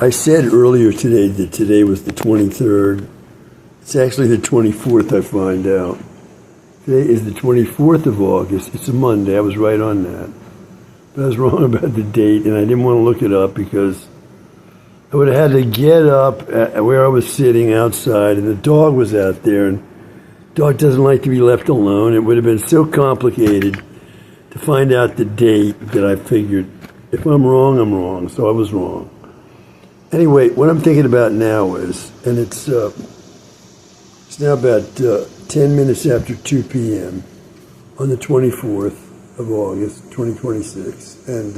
I said earlier today that today was the 23rd. It's actually the 24th, I find out. Today is the 24th of August. It's a Monday. I was right on that. But I was wrong about the date, and I didn't want to look it up because I would have had to get up where I was sitting outside, and the dog was out there, and the dog doesn't like to be left alone. It would have been so complicated to find out the date that I figured, if I'm wrong, I'm wrong. So I was wrong. Anyway, what I'm thinking about now is, and it's now about 10 minutes after 2 p.m. on the 24th of August, 2026, and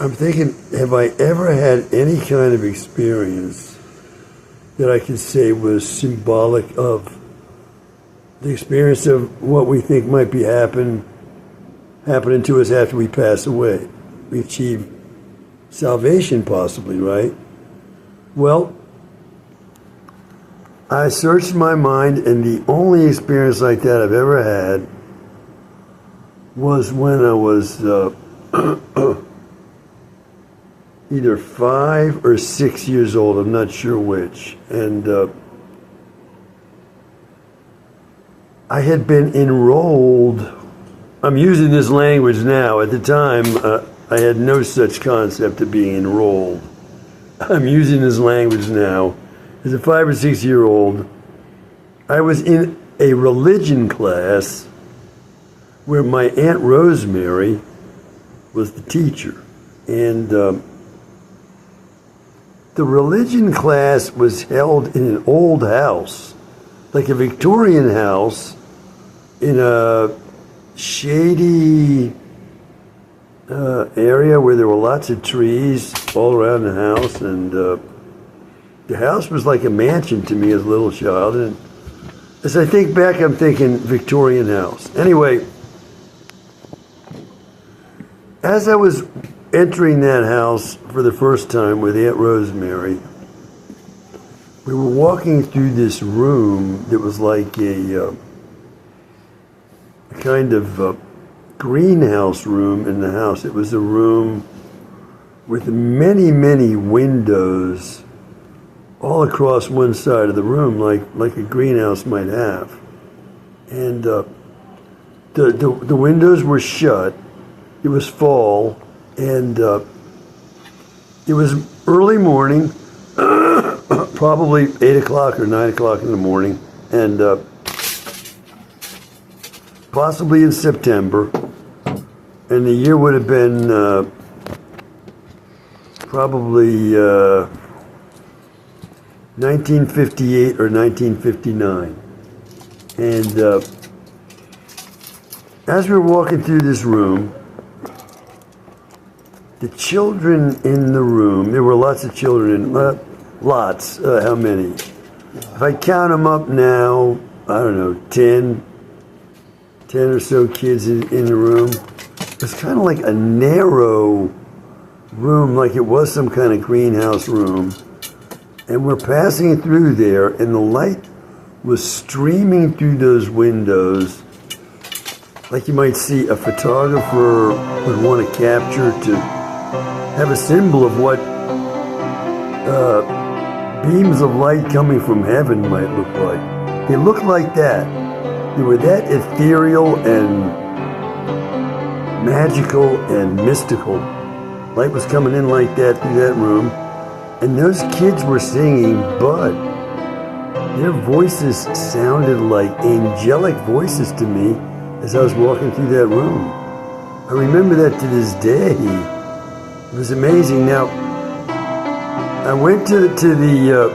I'm thinking, have I ever had any kind of experience that I could say was symbolic of the experience of what we think might be happening to us after we pass away? We achieve salvation, possibly, right? Well, I searched my mind, and the only experience like that I've ever had was when I was either 5 or 6 years old. I'm not sure which. And I had been enrolled. I'm using this language now. At the time, I had no such concept of being enrolled. I'm using this language now. As a 5 or 6 year old, I was in a religion class where my Aunt Rosemary was the teacher. And the religion class was held in an old house, like a Victorian house, in a shady area where there were lots of trees all around the house, and the house was like a mansion to me as a little child. And as I think back, I'm thinking Victorian house. Anyway, as I was entering that house for the first time with Aunt Rosemary, we were walking through this room that was like a kind of greenhouse room in the house. It was a room with many, many windows all across one side of the room, like a greenhouse might have. And the windows were shut. It was fall, and it was early morning, probably 8 o'clock or 9 o'clock in the morning, and possibly in September, and the year would have been probably 1958 or 1959. And as we were walking through this room, the children in the room, there were lots of children, lots, how many? If I count them up now, I don't know, 10 or so kids in the room. It was kind of like a narrow room, like it was some kind of greenhouse room. And we're passing through there, and the light was streaming through those windows, like you might see a photographer would want to capture to have a symbol of what beams of light coming from heaven might look like. They looked like that. They were that ethereal and magical and mystical. Light was coming in like that through that room. And those kids were singing, but their voices sounded like angelic voices to me as I was walking through that room. I remember that to this day. It was amazing. Now, I went to the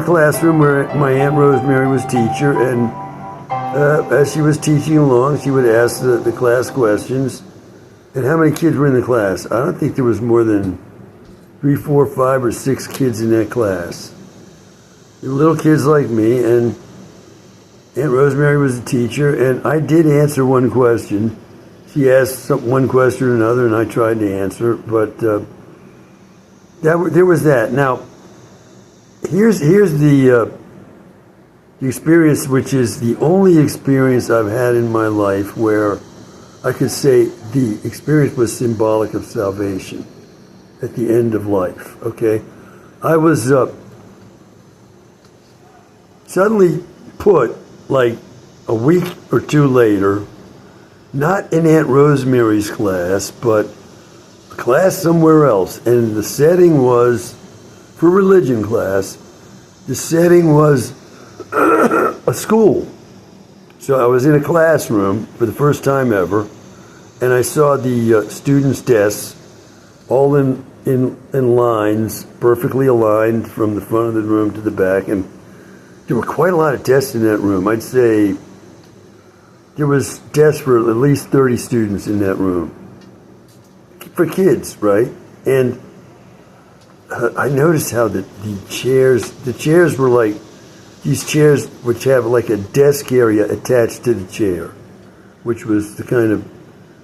classroom where my Aunt Rosemary was teacher, and as she was teaching along, she would ask the class questions. And how many kids were in the class? I don't think there was more than 3, 4, 5, or 6 kids in that class. They were little kids like me, and Aunt Rosemary was a teacher, and I did answer one question. She asked one question or another, and I tried to answer, but there was that. Now, here's the experience, which is the only experience I've had in my life where I could say the experience was symbolic of salvation. at the end of life, okay? I was suddenly put, like a week or two later, not in Aunt Rosemary's class, but a class somewhere else. And the setting was, for religion class, the setting was a school. So I was in a classroom for the first time ever, and I saw the students' desks all in lines, perfectly aligned from the front of the room to the back. And there were quite a lot of desks in that room. I'd say there was desks for at least 30 students in that room. For kids, right? And I noticed how the chairs were like, these chairs which have like a desk area attached to the chair, which was the kind of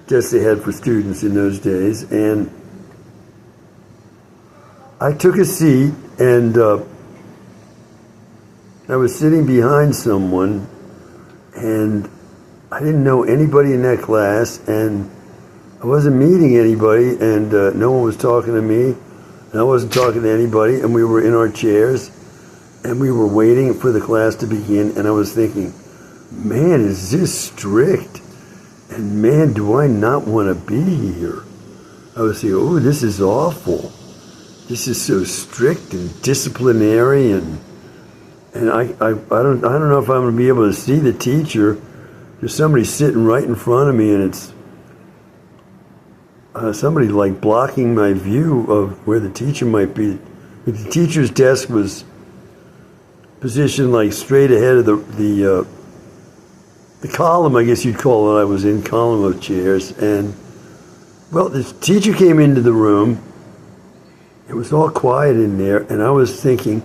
desk they had for students in those days. And I took a seat, and I was sitting behind someone, and I didn't know anybody in that class, and I wasn't meeting anybody, and no one was talking to me, and I wasn't talking to anybody, and we were in our chairs, and we were waiting for the class to begin, and I was thinking, man, is this strict? And man, do I not want to be here? I was thinking, oh, this is awful. This is so strict and disciplinary, and I don't know if I'm going to be able to see the teacher. There's somebody sitting right in front of me, and it's somebody like blocking my view of where the teacher might be. The teacher's desk was positioned like straight ahead of the column, I guess you'd call it. I was in column of chairs, and well, the teacher came into the room. It was all quiet in there, and I was thinking,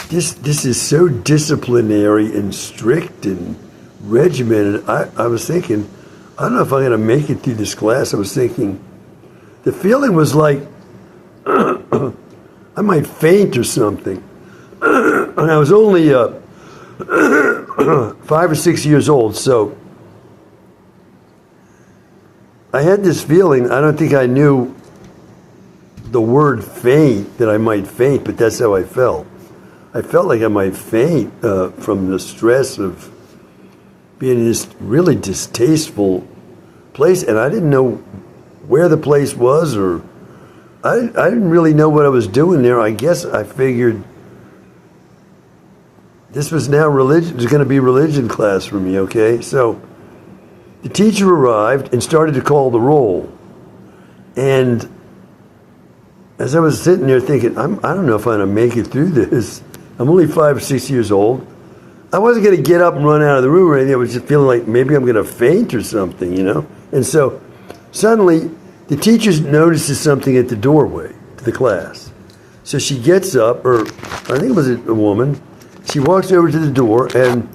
this is so disciplinary and strict and regimented. I was thinking, I don't know if I'm going to make it through this class. I was thinking, the feeling was like I might faint or something. And I was only 5 or 6 years old, so I had this feeling. I don't think I knew the word faint, that I might faint, but that's how I felt. I felt like I might faint from the stress of being in this really distasteful place, and I didn't know where the place was, or I didn't really know what I was doing there. I guess I figured this was now religion. It was going to be religion class for me, okay? So the teacher arrived and started to call the roll. And as I was sitting there thinking, I don't know if I'm going to make it through this. I'm only 5 or 6 years old. I wasn't going to get up and run out of the room or anything. I was just feeling like maybe I'm going to faint or something, you know? And so suddenly the teacher notices something at the doorway to the class. So she gets up, or I think it was a woman. She walks over to the door, and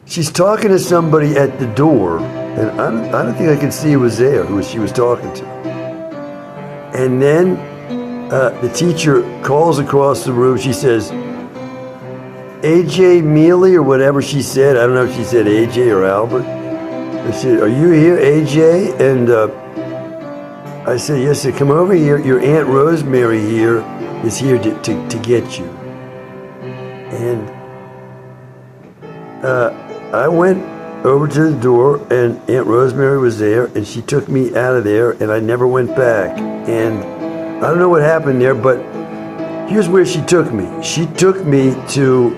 she's talking to somebody at the door, and I don't think I could see who was there, who she was talking to. And then the teacher calls across the room. She says, AJ Mealy, or whatever she said. I don't know if she said AJ or Albert. I said, are you here, AJ? And I said, yes, sir, come over here. Your Aunt Rosemary here is here to get you. And I went over to the door, and Aunt Rosemary was there, and she took me out of there, and I never went back. And I don't know what happened there, but here's where she took me. She took me to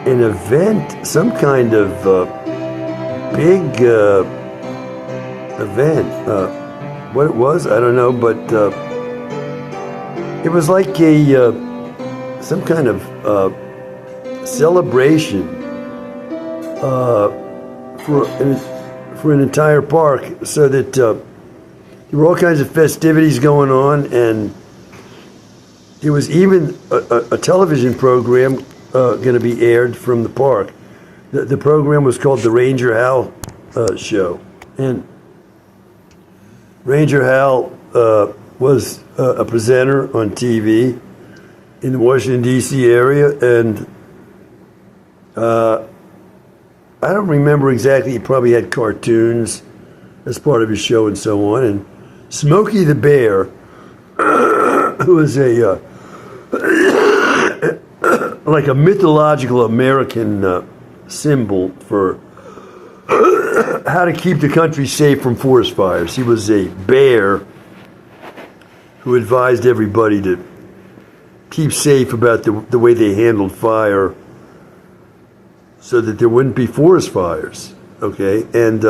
an event, some kind of big event. What it was, I don't know, but it was like some kind of celebration for an entire park, so that there were all kinds of festivities going on, and there was even a television program going to be aired from the park. The program was called the Ranger Hal Show, and Ranger Hal was a presenter on TV in the Washington, D.C. area, and I I don't remember exactly. He probably had cartoons as part of his show and so on. And Smokey the Bear, who is a like a mythological American symbol for how to keep the country safe from forest fires. He was a bear who advised everybody to keep safe about the way they handled fire so that there wouldn't be forest fires. Okay? And,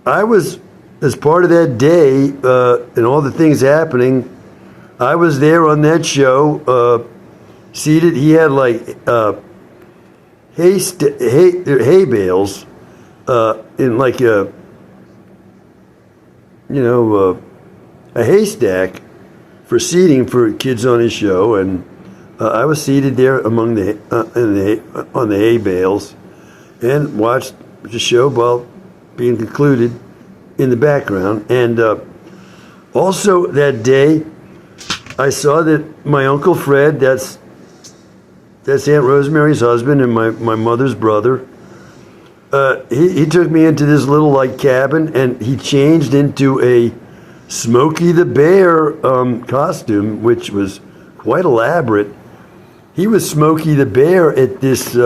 I was, as part of that day and all the things happening, I was there on that show, seated. He had like hay bales in like a haystack for seating for kids on his show, and I was seated there among on the hay bales and watched the show while being concluded in the background. And also that day, I saw that my Uncle Fred, that's Aunt Rosemary's husband and my mother's brother, he took me into this little like cabin, and he changed into a Smokey the Bear costume, which was quite elaborate. He was Smokey the Bear at this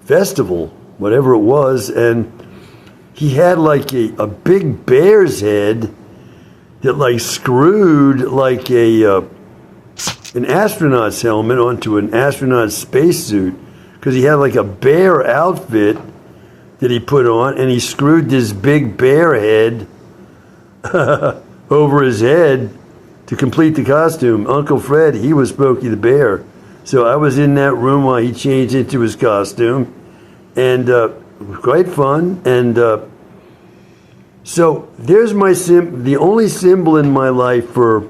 festival, whatever it was, and he had like a big bear's head that like screwed like an astronaut's helmet onto an astronaut's spacesuit, because he had like a bear outfit that he put on, and he screwed this big bear head over his head to complete the costume. Uncle Fred, he was Smokey the Bear. So I was in that room while he changed into his costume, and quite fun. And so there's my the only symbol in my life for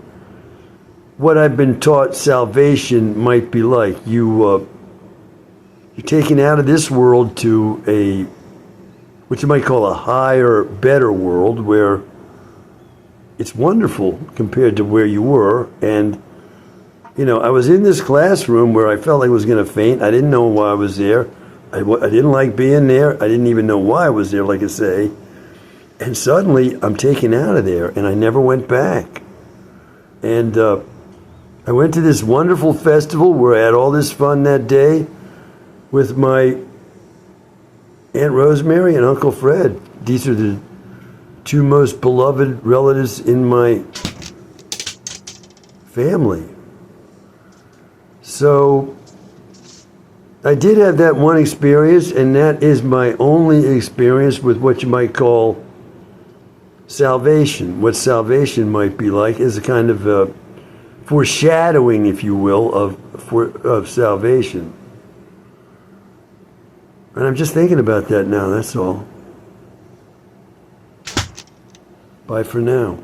what I've been taught salvation might be like. You're taken out of this world to what you might call a higher, better world, where it's wonderful compared to where you were. And, I was in this classroom where I felt like I was going to faint. I didn't know why I was there. I didn't like being there. I didn't even know why I was there, like I say. And suddenly, I'm taken out of there, and I never went back. And I went to this wonderful festival where I had all this fun that day with my Aunt Rosemary and Uncle Fred. These are the two most beloved relatives in my family. So I did have that one experience, and that is my only experience with what you might call salvation. What salvation might be like is a kind of foreshadowing, if you will, of salvation. And I'm just thinking about that now, that's all. Bye for now.